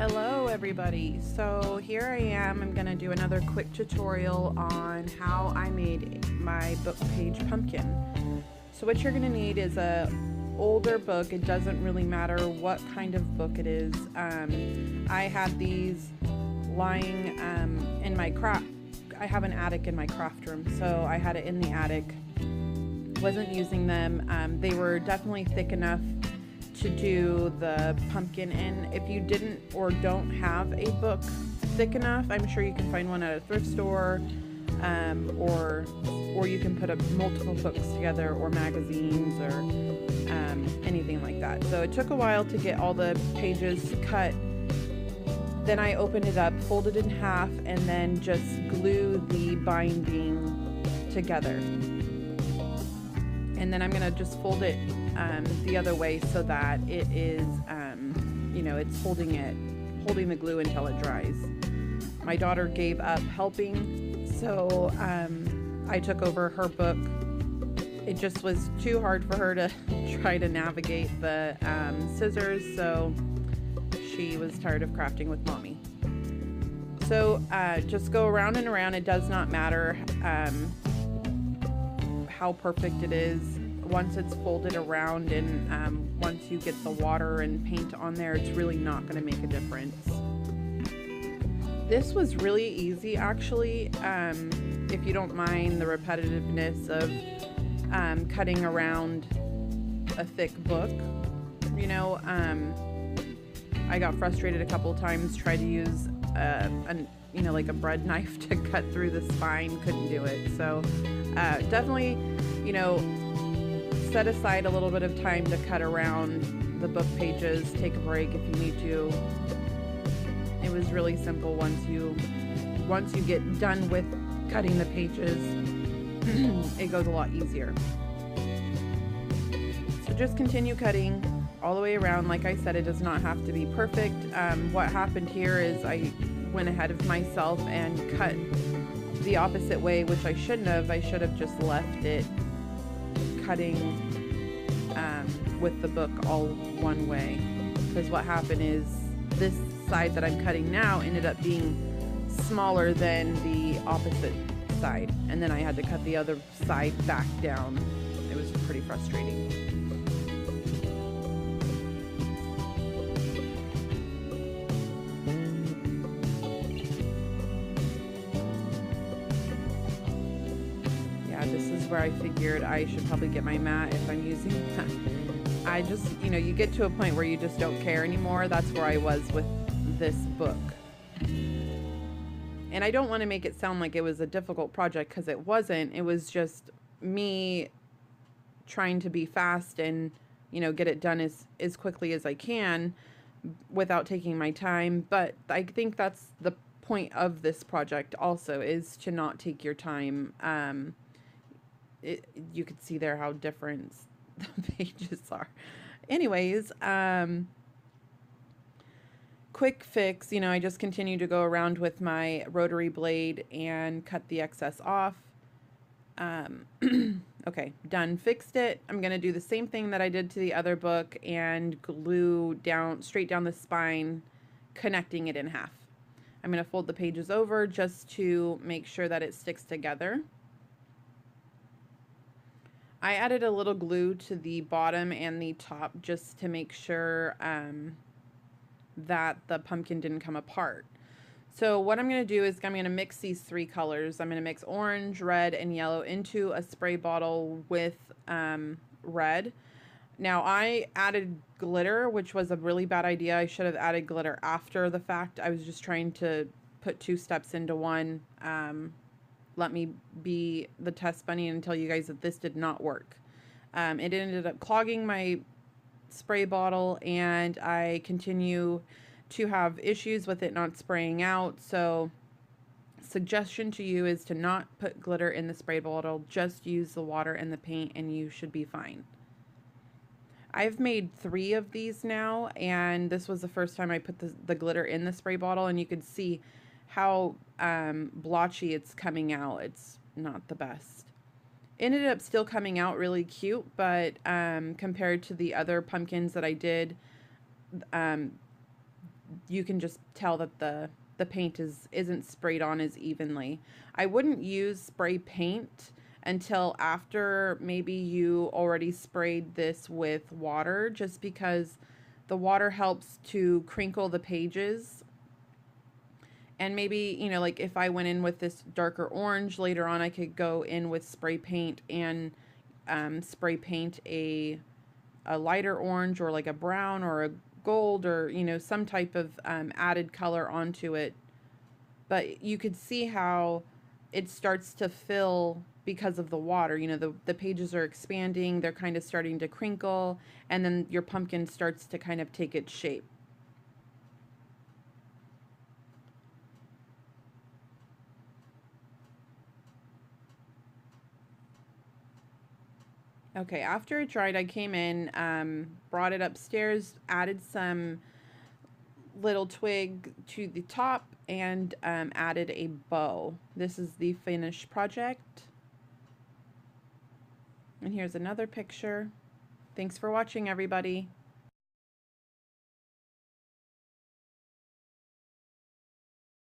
Hello everybody. So here I am. I'm going to do another quick tutorial on how I made my book page pumpkin. So what you're going to need is a older book. It doesn't really matter what kind of book it is. I had these lying in my craft. I have an attic in my craft room, so I had it in the attic. Wasn't using them. They were definitely thick enough to do the pumpkin in. If you didn't or don't have a book thick enough, I'm sure you can find one at a thrift store, or you can put up multiple books together, or magazines, or anything like that. So it took a while to get all the pages cut. Then I opened it up, folded it in half, and then just glue the binding together. And then I'm gonna just fold it the other way so that it is, it's holding the glue until it dries. My daughter gave up helping, so I took over her book. It just was too hard for her to try to navigate the scissors, so she was tired of crafting with mommy. So just go around and around. It does not matter how perfect it is. Once it's folded around and once you get the water and paint on there, it's really not going to make a difference. This was really easy, actually, if you don't mind the repetitiveness of cutting around a thick book. I got frustrated a couple times, tried to use like a bread knife to cut through the spine, couldn't do it. So definitely, set aside a little bit of time to cut around the book pages, take a break if you need to. It was really simple once you get done with cutting the pages. It goes a lot easier. So just continue cutting all the way around. Like I said, it does not have to be perfect. What happened here is I went ahead of myself and cut the opposite way, which I shouldn't have. I should have just left it cutting with the book all one way, because what happened is this side that I'm cutting now ended up being smaller than the opposite side, and then I had to cut the other side back down. It was pretty frustrating. This is where I figured I should probably get my mat if I'm using that. I just, you get to a point where you just don't care anymore. That's where I was with this book. And I don't want to make it sound like it was a difficult project, because it wasn't. It was just me trying to be fast and, get it done as quickly as I can without taking my time. But I think that's the point of this project also, is to not take your time. You could see there how different the pages are. Anyways, quick fix, I just continue to go around with my rotary blade and cut the excess off. Okay, done, fixed it. I'm going to do the same thing that I did to the other book and glue straight down the spine, connecting it in half. I'm going to fold the pages over just to make sure that it sticks together. I added a little glue to the bottom and the top just to make sure that the pumpkin didn't come apart. So what I'm going to do is I'm going to mix these three colors. I'm going to mix orange, red, and yellow into a spray bottle with red. Now I added glitter, which was a really bad idea. I should have added glitter after the fact. I was just trying to put two steps into one. Let me be the test bunny and tell you guys that this did not work. It ended up clogging my spray bottle, and I continue to have issues with it not spraying out. So suggestion to you is to not put glitter in the spray bottle. Just use the water and the paint and you should be fine. I've made 3 of these now, and this was the first time I put the glitter in the spray bottle, and you could see how blotchy it's coming out. It's not the best. Ended up still coming out really cute, but compared to the other pumpkins that I did, you can just tell that the paint isn't sprayed on as evenly. I wouldn't use spray paint until after maybe you already sprayed this with water, just because the water helps to crinkle the pages. And maybe, you know, like if I went in with this darker orange later on, I could go in with spray paint and spray paint a lighter orange or like a brown or a gold, or, you know, some type of added color onto it. But you could see how it starts to fill because of the water. You know, the pages are expanding, they're kind of starting to crinkle, and then your pumpkin starts to kind of take its shape. Okay, after it dried, I came in, brought it upstairs, added some little twig to the top, and added a bow. This is the finished project. And here's another picture. Thanks for watching, everybody.